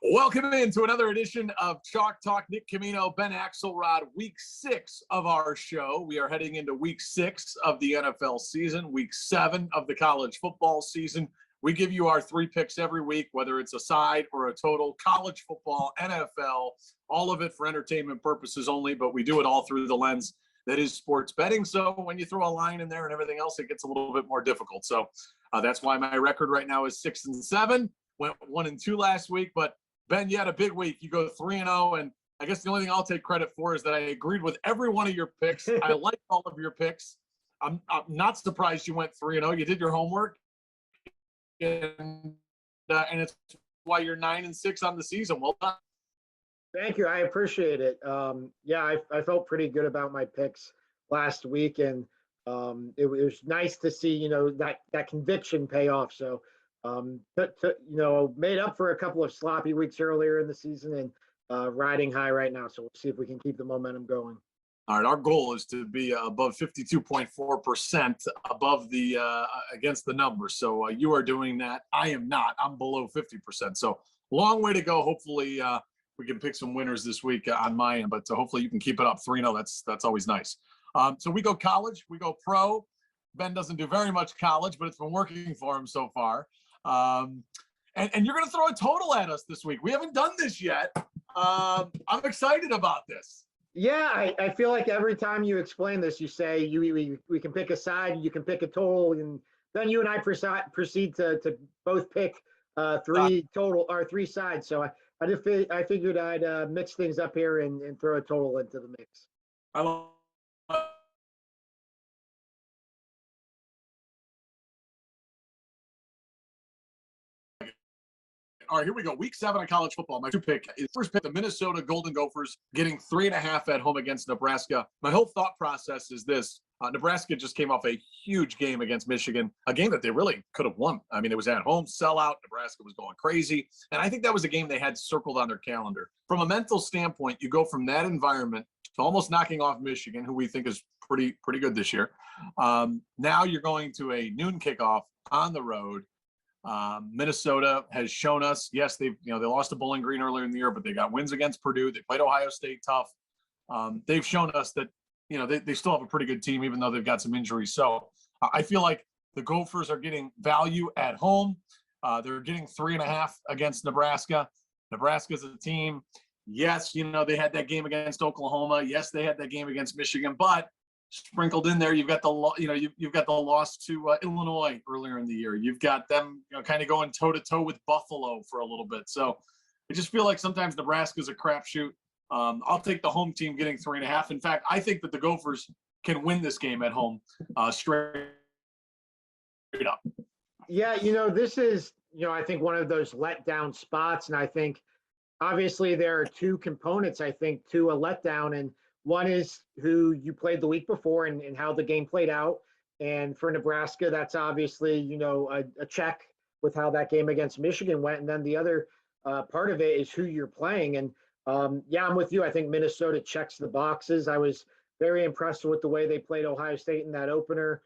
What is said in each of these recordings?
Welcome into another edition of Chalk Talk. Nick Camino, Ben Axelrod, week 6 of our show. We are heading into week 6 of the NFL season, week 7 of the college football season. We give you our 3 picks every week, whether it's a side or a total, college football, NFL, all of it for entertainment purposes only, but we do it all through the lens that is sports betting. So when you throw a line in there and everything else, it gets a little bit more difficult. So that's why my record right now is 6-7. Went 1-2 last week, but Ben, you had a big week. You go 3-0, and I guess the only thing I'll take credit for is that I agreed with every one of your picks. I like all of your picks. I'm not surprised you went 3-0. You did your homework, and it's why you're 9-6 on the season. Well done. Thank you. I appreciate it. I felt pretty good about my picks last week, and it was nice to see that conviction pay off. So. Made up for a couple of sloppy weeks earlier in the season and riding high right now. So we'll see if we can keep the momentum going. All right, our goal is to be above 52.4% above the against the number. So you are doing that. I am not. I'm below 50%. So long way to go. Hopefully we can pick some winners this week on my end, but hopefully you can keep it up 3-0. That's always nice. So we go college, we go pro. Ben doesn't do very much college, but it's been working for him so far. And you're going to throw a total at us this week. We haven't done this yet. I'm excited about this. Yeah, I feel like every time you explain this, you say we can pick a side, you can pick a total, and then you and I proceed to both pick 3 total or 3 sides. So I figured I'd mix things up here and throw a total into the mix. I love. All right, here we go. Week 7 of college football. My first pick, the Minnesota Golden Gophers getting 3.5 at home against Nebraska. My whole thought process is this. Nebraska just came off a huge game against Michigan, a game that they really could have won. I mean, it was at home, sellout. Nebraska was going crazy. And I think that was a game they had circled on their calendar. From a mental standpoint, you go from that environment to almost knocking off Michigan, who we think is pretty good this year. Now you're going to a noon kickoff on the road. Minnesota has shown us, yes, they lost to Bowling Green earlier in the year, but they got wins against Purdue. They played Ohio State tough. They've shown us that, they still have a pretty good team, even though they've got some injuries. So I feel like the Gophers are getting value at home. They're getting 3.5 against Nebraska. Nebraska's a team. Yes, they had that game against Oklahoma. Yes, they had that game against Michigan, but sprinkled in there, you've got you've got the loss to Illinois earlier in the year. You've got them, kind of going toe to toe with Buffalo for a little bit. So I just feel like sometimes Nebraska's a crapshoot. I'll take the home team getting 3.5. In fact, I think that the Gophers can win this game at home, straight up. Yeah, this is I think one of those letdown spots, and I think obviously there are 2 components. I think to a letdown, and one is who you played the week before and how the game played out. And for Nebraska, that's obviously, a check with how that game against Michigan went. And then the other part of it is who you're playing. And I'm with you. I think Minnesota checks the boxes. I was very impressed with the way they played Ohio State in that opener.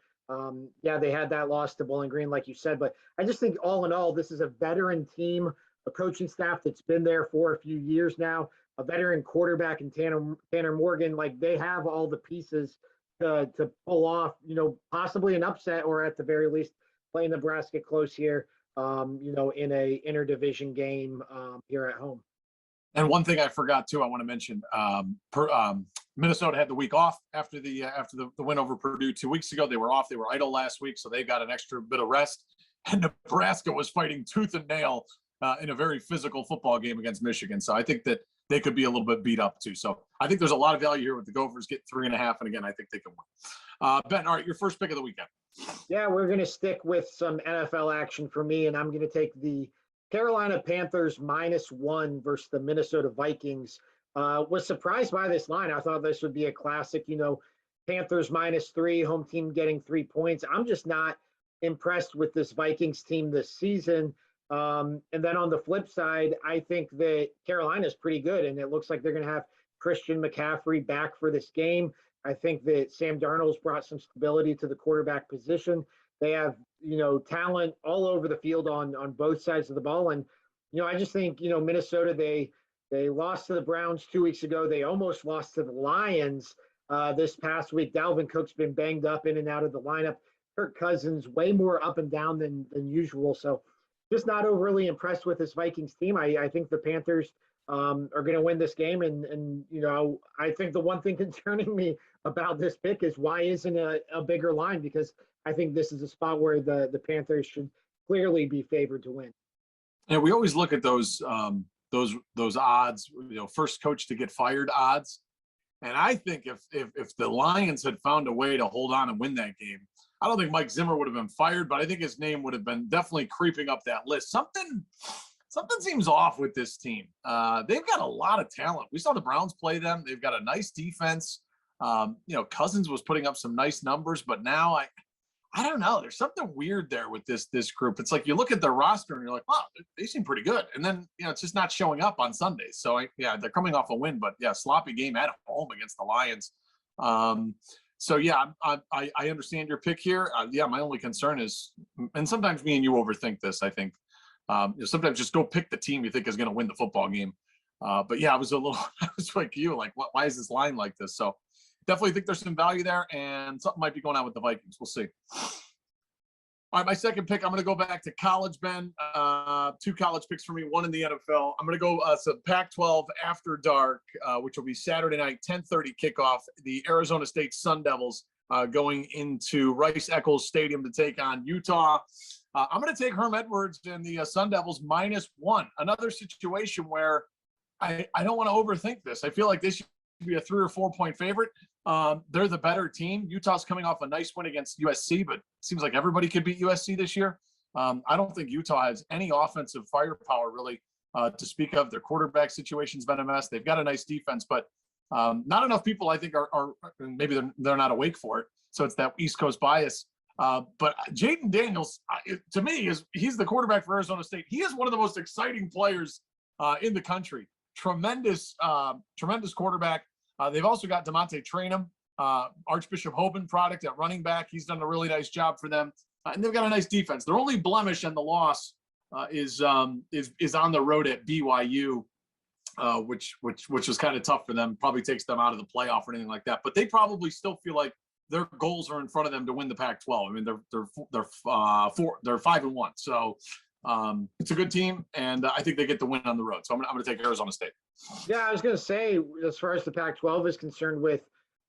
They had that loss to Bowling Green, like you said. But I just think all in all, this is a veteran team, a coaching staff that's been there for a few years now. A veteran quarterback in Tanner Morgan, like they have all the pieces to pull off, possibly an upset or at the very least play Nebraska close here, in a interdivision game here at home. And one thing I forgot too, I want to mention, Minnesota had the week off after the win over Purdue 2 weeks ago. They were off; they were idle last week, so they got an extra bit of rest. And Nebraska was fighting tooth and nail in a very physical football game against Michigan. So I think that they could be a little bit beat up too. So I think there's a lot of value here with the Gophers get 3.5. And again, I think they can win. Ben, all right, your first pick of the weekend. Yeah, we're going to stick with some NFL action for me, and I'm going to take the Carolina Panthers -1 versus the Minnesota Vikings. Was surprised by this line. I thought this would be a classic, Panthers -3, home team getting 3 points. I'm just not impressed with this Vikings team this season. And then on the flip side, I think that Carolina is pretty good, and it looks like they're going to have Christian McCaffrey back for this game. I think that Sam Darnold's brought some stability to the quarterback position. They have, talent all over the field on both sides of the ball. And I just think, Minnesota, they lost to the Browns 2 weeks ago. They almost lost to the Lions this past week. Dalvin Cook's been banged up in and out of the lineup. Kirk Cousins way more up and down than usual. So just not overly impressed with this Vikings team. I think the Panthers are going to win this game. And I think the one thing concerning me about this pick is why isn't a bigger line? Because I think this is a spot where the Panthers should clearly be favored to win. And we always look at those odds, first coach to get fired odds. And I think if the Lions had found a way to hold on and win that game, I don't think Mike Zimmer would have been fired, but I think his name would have been definitely creeping up that list. Something seems off with this team. They've got a lot of talent. We saw the Browns play them. They've got a nice defense. Cousins was putting up some nice numbers, but now I don't know. There's something weird there with this group. It's like you look at their roster and you're like, wow, they seem pretty good. And then, it's just not showing up on Sundays. So, they're coming off a win, but sloppy game at home against the Lions. So, I understand your pick here. My only concern is, and sometimes me and you overthink this, I think. Sometimes just go pick the team you think is going to win the football game. I was like you, like, why is this line like this? So, definitely think there's some value there, and something might be going on with the Vikings. We'll see. All right, my second pick, I'm going to go back to college, Ben. 2 college picks for me, 1 in the NFL. I'm going to go Pac-12 after dark, which will be Saturday night, 10:30 kickoff. The Arizona State Sun Devils going into Rice-Eccles Stadium to take on Utah. I'm going to take Herm Edwards and the Sun Devils -1. Another situation where I don't want to overthink this. I feel like this should be a 3 or 4 point favorite. They're the better team. Utah's coming off a nice win against USC, but it seems like everybody could beat USC this year. I don't think Utah has any offensive firepower really to speak of. Their quarterback situation's been a mess. They've got a nice defense, but not enough people I think are maybe they're not awake for it. So it's that East Coast bias. But Jaden Daniels, to me, he's the quarterback for Arizona State. He is one of the most exciting players in the country. Tremendous quarterback. They've also got DeMonte Traynham, Archbishop Hoban product at running back. He's done a really nice job for them, and they've got a nice defense. Their only blemish and the loss is on the road at BYU, which was kind of tough for them. Probably takes them out of the playoff or anything like that. But they probably still feel like their goals are in front of them to win the Pac-12. I mean, they're 5-1, so it's a good team, and I think they get the win on the road. So I'm going to take Arizona State. Yeah, I was going to say, as far as the Pac-12 is concerned, with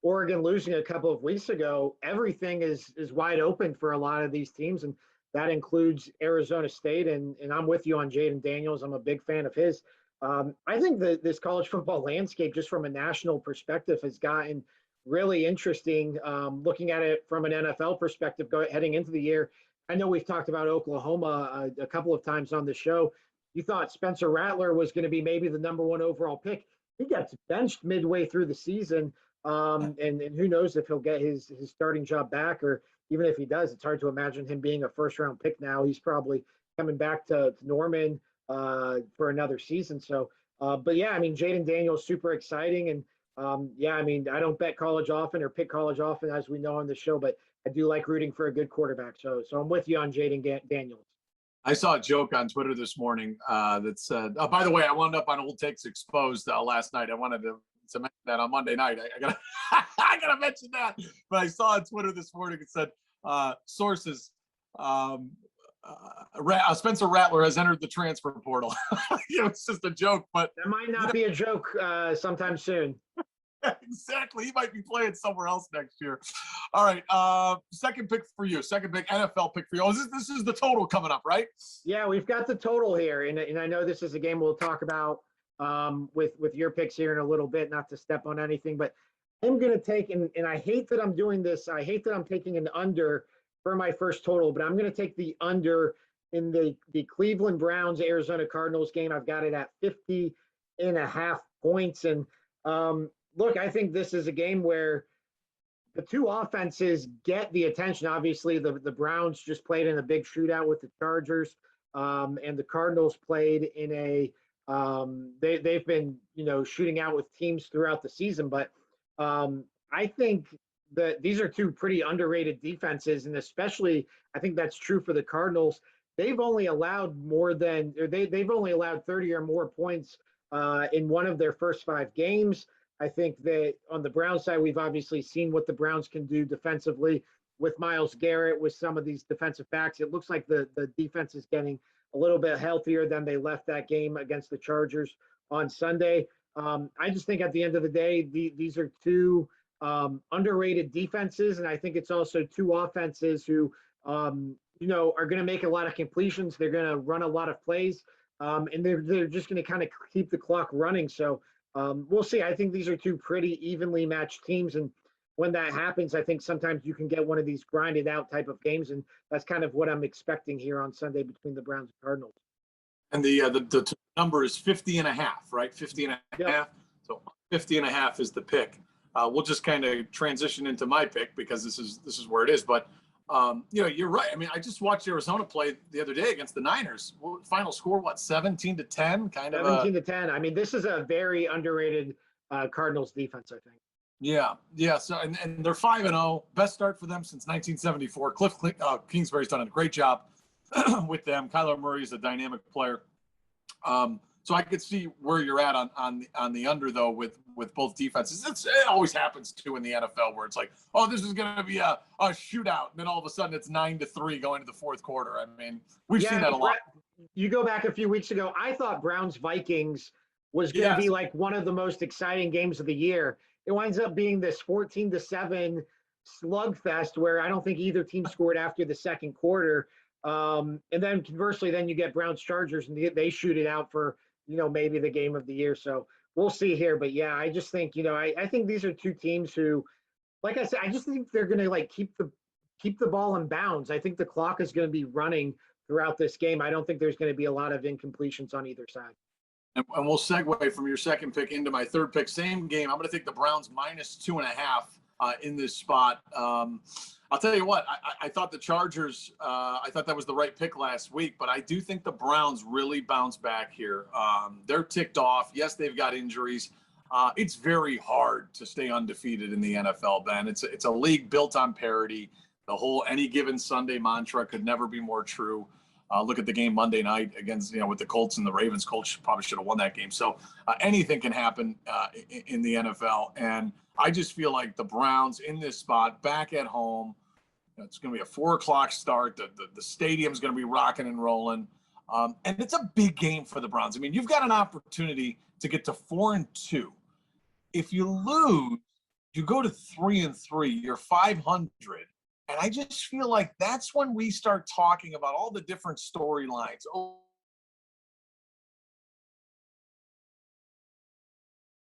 Oregon losing a couple of weeks ago, everything is wide open for a lot of these teams, and that includes Arizona State. And I'm with you on Jaden Daniels. I'm a big fan of his. I think that this college football landscape, just from a national perspective, has gotten really interesting. Looking at it from an NFL perspective, heading into the year, I know we've talked about Oklahoma a couple of times on the show. You thought Spencer Rattler was going to be maybe the number 1 overall pick. He gets benched midway through the season, and who knows if he'll get his starting job back, or even if he does, it's hard to imagine him being a first-round pick now. He's probably coming back to Norman for another season. So, but yeah, I mean, Jaden Daniels, super exciting. And I mean, I don't bet college often or pick college often, as we know on the show, but I do like rooting for a good quarterback. So I'm with you on Jaden Daniels. I saw a joke on Twitter this morning that said, by the way, I wound up on Old Takes Exposed last night. I wanted to mention that on Monday night. I gotta mention that. But I saw on Twitter this morning, it said, sources, Spencer Rattler has entered the transfer portal. It's just a joke, but that might not be a joke sometime soon. Exactly. He might be playing somewhere else next year. All right. Second pick for you. Second pick, NFL pick for you. Oh, this is the total coming up, right? Yeah, we've got the total here. And I know this is a game we'll talk about with your picks here in a little bit, not to step on anything, but I'm going to take, and I hate that I'm doing this. I hate that I'm taking an under for my first total, but I'm going to take the under in the Cleveland Browns Arizona Cardinals game. I've got it at 50.5 points. And look, I think this is a game where the two offenses get the attention. Obviously, the Browns just played in a big shootout with the Chargers, and the Cardinals played in a they've been shooting out with teams throughout the season. But I think that these are two pretty underrated defenses, and especially I think that's true for the Cardinals. they've only allowed they've only allowed 30 or more points in one of their first 5 games. I think that on the Browns side, we've obviously seen what the Browns can do defensively with Myles Garrett, with some of these defensive backs. It looks like the defense is getting a little bit healthier than they left that game against the Chargers on Sunday. I just think at the end of the day, these are two underrated defenses, and I think it's also two offenses who, are going to make a lot of completions. They're going to run a lot of plays, and they're just going to kind of keep the clock running. So we'll see. I think these are two pretty evenly matched teams, and when that happens, I think sometimes you can get one of these grinded out type of games, and that's kind of what I'm expecting here on Sunday between the Browns and Cardinals. And the number is 50.5, right? 50.5. Yep. So 50.5 is the pick. We'll just kind of transition into my pick because this is where it is. But you're right. I mean, I just watched Arizona play the other day against the Niners. Final score, what, 17-10? Kind of 17-10. I mean, this is a very underrated Cardinals defense, I think. Yeah. So and they're 5-0, best start for them since 1974. Cliff Kingsbury's done a great job with them. Kyler Murray is a dynamic player. So I could see where you're at on the under though with both defenses. It always happens too in the NFL where it's like, oh, this is going to be a shootout, and then all of a sudden it's 9-3 going into the fourth quarter. I mean, we've seen that a lot. You go back a few weeks ago, I thought Browns Vikings was going to be like one of the most exciting games of the year. It winds up being this 14-7 slugfest where I don't think either team scored after the second quarter. And then conversely, then you get Browns Chargers and they shoot it out for, maybe the game of the year. So we'll see here. But yeah, I just think, I think these are two teams who, like I said, I just think they're going to keep the ball in bounds. I think the clock is going to be running throughout this game. I don't think there's going to be a lot of incompletions on either side. And we'll segue from your second pick into my third pick. Same game. I'm going to take the Browns -2.5 in this spot. I'll tell you what, I thought the Chargers, I thought that was the right pick last week, but I do think the Browns really bounce back here. They're ticked off. Yes, they've got injuries. It's very hard to stay undefeated in the NFL, Ben. It's a league built on parity. The whole any given Sunday mantra could never be more true. Look at the game Monday night against, with the Colts and the Ravens. Colts probably should have won that game. So anything can happen in the NFL. And I just feel like the Browns in this spot, back at home, it's going to be a 4:00 start. The stadium's going to be rocking and rolling. And it's a big game for the Browns. I mean, you've got an opportunity to get to 4-2. If you lose, you go to 3-3. You're 500. And I just feel like that's when we start talking about all the different storylines.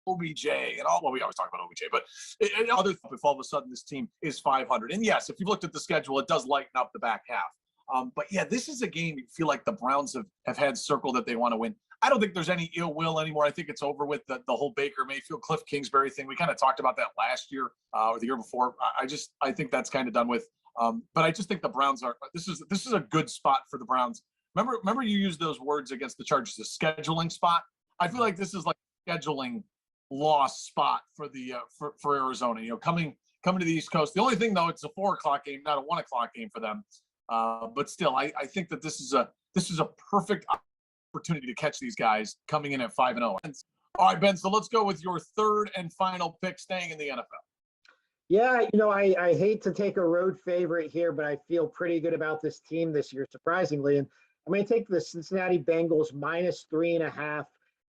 OBJ and all, well, we always talk about OBJ, but other stuff if all of a sudden this team is 500. And yes, if you've looked at the schedule, it does lighten up the back half. But yeah, this is a game you feel like the Browns have had circled that they want to win. I don't think there's any ill will anymore. I think it's over with the whole Baker Mayfield, Cliff Kingsbury thing. We kind of talked about that last year or the year before. I think that's kind of done with. But I just think the Browns this is a good spot for the Browns. Remember you used those words against the Chargers, the scheduling spot. I feel like this is like a scheduling loss spot for the for Arizona. Coming to the East Coast. The only thing though, it's a 4:00 game, not a 1:00 game for them. But still, I think that this is a perfect opportunity to catch these guys coming in at 5-0. All right, Ben. So let's go with your third and final pick, staying in the NFL. Yeah, I hate to take a road favorite here, but I feel pretty good about this team this year, surprisingly. And I'm going to take the Cincinnati Bengals -3.5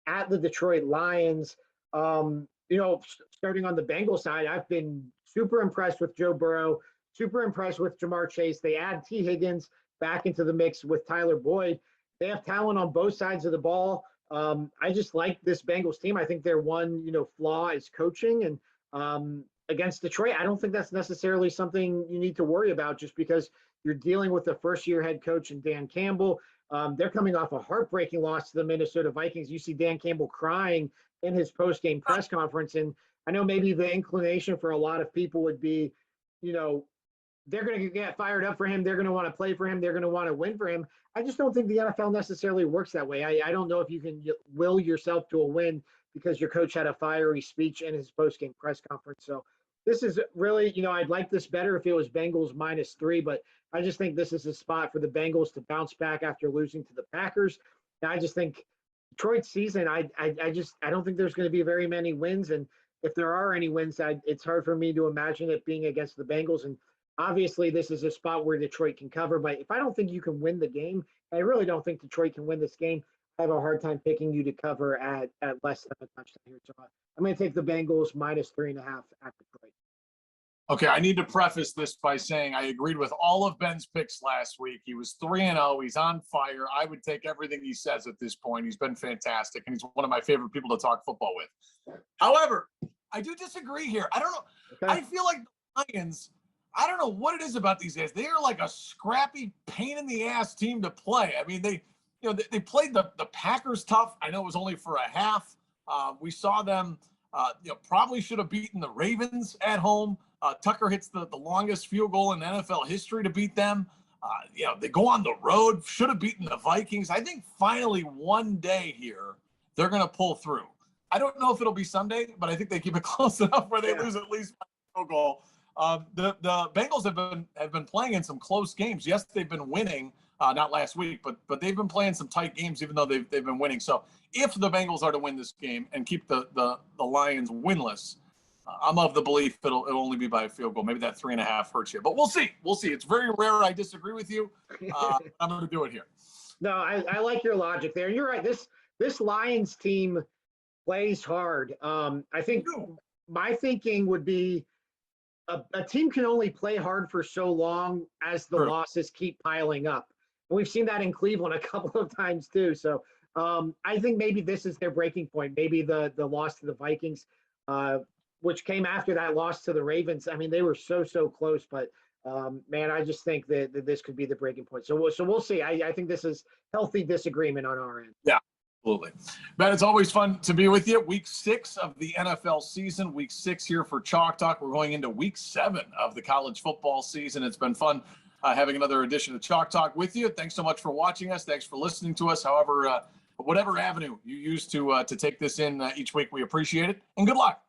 at the Detroit Lions. Starting on the Bengals side, I've been super impressed with Joe Burrow, super impressed with Jamar Chase. They add T. Higgins back into the mix with Tyler Boyd. They have talent on both sides of the ball. I just like this Bengals team. I think their one, flaw is coaching. And against Detroit, I don't think that's necessarily something you need to worry about just because you're dealing with the first-year head coach and Dan Campbell. They're coming off a heartbreaking loss to the Minnesota Vikings. You see Dan Campbell crying in his post-game press conference. And I know maybe the inclination for a lot of people would be, they're going to get fired up for him. They're going to want to play for him. They're going to want to win for him. I just don't think the NFL necessarily works that way. I don't know if you can will yourself to a win because your coach had a fiery speech in his post-game press conference. So this is really, I'd like this better if it was Bengals -3, but I just think this is a spot for the Bengals to bounce back after losing to the Packers. And I just think Detroit's season, I don't think there's going to be very many wins. And if there are any wins, it's hard for me to imagine it being against the Bengals. And obviously, this is a spot where Detroit can cover. But if I don't think you can win the game, I really don't think Detroit can win this game. I have a hard time picking you to cover at less than a touchdown here. So I'm going to take the Bengals -3.5 at Detroit. Okay, I need to preface this by saying I agreed with all of Ben's picks last week. He was 3-0. He's on fire. I would take everything he says at this point. He's been fantastic, and he's one of my favorite people to talk football with. However, I do disagree here. I don't know. Okay. I feel like the Lions, I don't know what it is about these guys. They are like a scrappy, pain-in-the-ass team to play. I mean, they played the Packers tough. I know it was only for a half. We saw them, probably should have beaten the Ravens at home. Tucker hits the longest field goal in NFL history to beat them. They go on the road, should have beaten the Vikings. I think finally one day here, they're going to pull through. I don't know if it'll be Sunday, but I think they keep it close enough where they lose at least one field goal. The Bengals have been playing in some close games. Yes, they've been winning, not last week, but they've been playing some tight games, even though they've been winning. So if the Bengals are to win this game and keep the Lions winless, I'm of the belief it'll only be by a field goal. Maybe that 3.5 hurts you, but we'll see. We'll see. It's very rare I disagree with you. I'm going to do it here. No, I like your logic there. You're right. This Lions team plays hard. I think my thinking would be a team can only play hard for so long as the losses keep piling up. And we've seen that in Cleveland a couple of times too. So I think maybe this is their breaking point. Maybe the loss to the Vikings, which came after that loss to the Ravens. I mean, they were so close, but man, I just think that this could be the breaking point. So we'll see. I think this is healthy disagreement on our end. Yeah, absolutely. Ben, it's always fun to be with you. Week 6 of the NFL season, week 6 here for Chalk Talk. We're going into week 7 of the college football season. It's been fun having another edition of Chalk Talk with you. Thanks so much for watching us. Thanks for listening to us. However, whatever avenue you use to take this in each week, we appreciate it. And good luck.